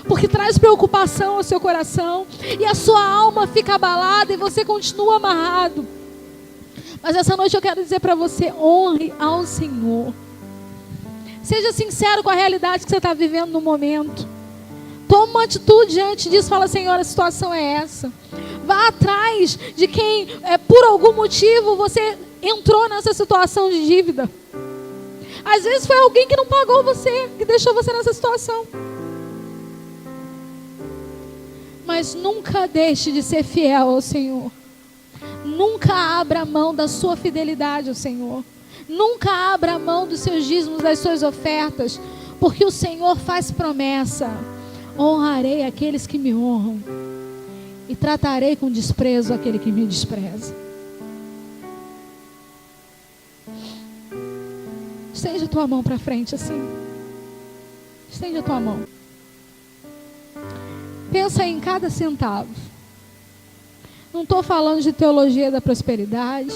porque traz preocupação ao seu coração e a sua alma fica abalada e você continua amarrado. Mas essa noite eu quero dizer para você, honre ao Senhor. Seja sincero com a realidade que você está vivendo no momento. Toma uma atitude diante disso, fala: Senhor, a situação é essa. Vá atrás de quem, por algum motivo, você entrou nessa situação de dívida. Às vezes foi alguém que não pagou você, que deixou você nessa situação. Mas nunca deixe de ser fiel ao Senhor. Nunca abra mão da sua fidelidade ao Senhor. Nunca abra mão dos seus dízimos, das suas ofertas. Porque o Senhor faz promessa: honrarei aqueles que me honram e tratarei com desprezo aquele que me despreza. Estende a tua mão para frente assim. Estende a tua mão. Pensa em cada centavo. Não estou falando de teologia da prosperidade.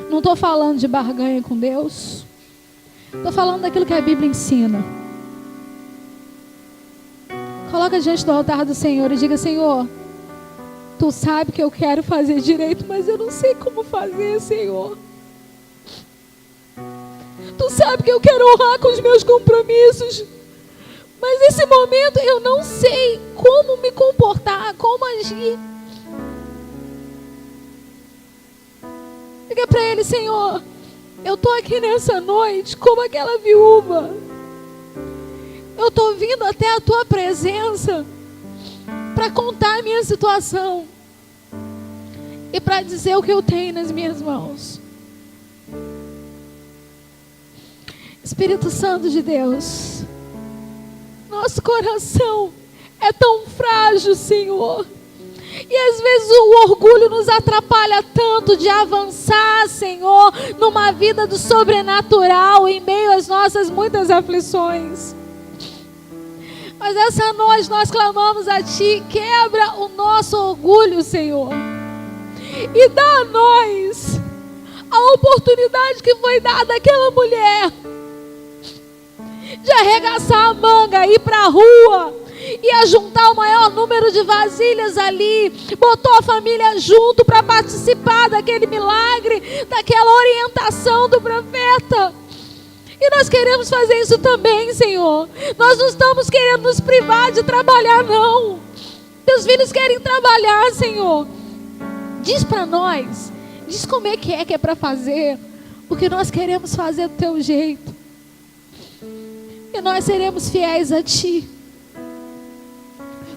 Não estou falando de barganha com Deus. Estou falando daquilo que a Bíblia ensina. Coloca diante do altar do Senhor e diga: Senhor, Tu sabe que eu quero fazer direito, mas eu não sei como fazer, Senhor. Tu sabe que eu quero honrar com os meus compromissos, mas nesse momento eu não sei como me comportar, como agir. Diga para Ele: Senhor, eu estou aqui nessa noite como aquela viúva. Eu estou vindo até a Tua presença para contar a minha situação e para dizer o que eu tenho nas minhas mãos. Espírito Santo de Deus, nosso coração é tão frágil, Senhor. E às vezes o orgulho nos atrapalha tanto de avançar, Senhor, numa vida do sobrenatural em meio às nossas muitas aflições. Mas essa noite nós clamamos a Ti: quebra o nosso orgulho, Senhor, e dá a nós a oportunidade que foi dada àquela mulher de arregaçar a manga, ir para a rua, ia juntar o maior número de vasilhas ali, botou a família junto para participar daquele milagre, daquela orientação do profeta. E nós queremos fazer isso também, Senhor. Nós não estamos querendo nos privar de trabalhar, não. Teus filhos querem trabalhar, Senhor. Diz para nós, diz como é que é para fazer, porque nós queremos fazer do Teu jeito. E nós seremos fiéis a Ti.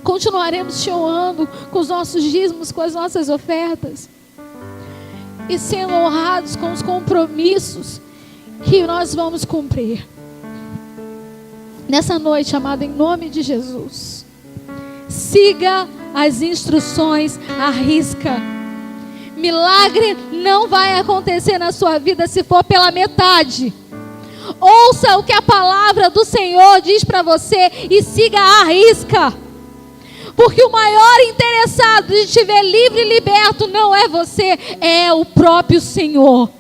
Continuaremos Te honrando com os nossos dízimos, com as nossas ofertas. E sendo honrados com os compromissos que nós vamos cumprir. Nessa noite, amado, em nome de Jesus, siga as instruções à risca. Milagre não vai acontecer na sua vida se for pela metade. Ouça o que a palavra do Senhor diz para você e siga à risca. Porque o maior interessado de te ver livre e liberto não é você, é o próprio Senhor.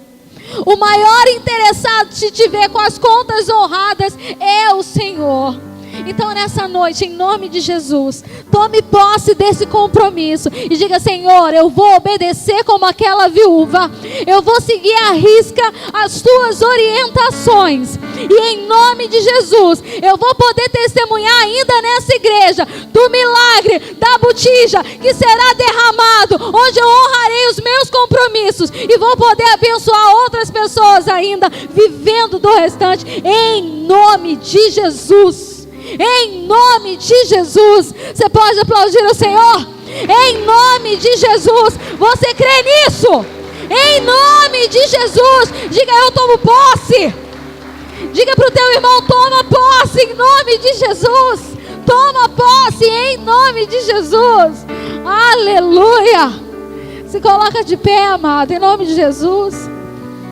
O maior interessado de te ver com as contas honradas é o Senhor. Então nessa noite, em nome de Jesus, tome posse desse compromisso e diga: Senhor, eu vou obedecer como aquela viúva, eu vou seguir à risca as tuas orientações, e em nome de Jesus, eu vou poder testemunhar ainda nessa igreja do milagre da botija que será derramado, onde eu honrarei os meus compromissos e vou poder abençoar outras pessoas ainda, vivendo do restante, em nome de Jesus. Em nome de Jesus. Você pode aplaudir o Senhor? Em nome de Jesus. Você crê nisso? Em nome de Jesus. Diga: eu tomo posse. Diga para o teu irmão: toma posse em nome de Jesus. Toma posse em nome de Jesus. Aleluia. Se coloca de pé, amado, em nome de Jesus.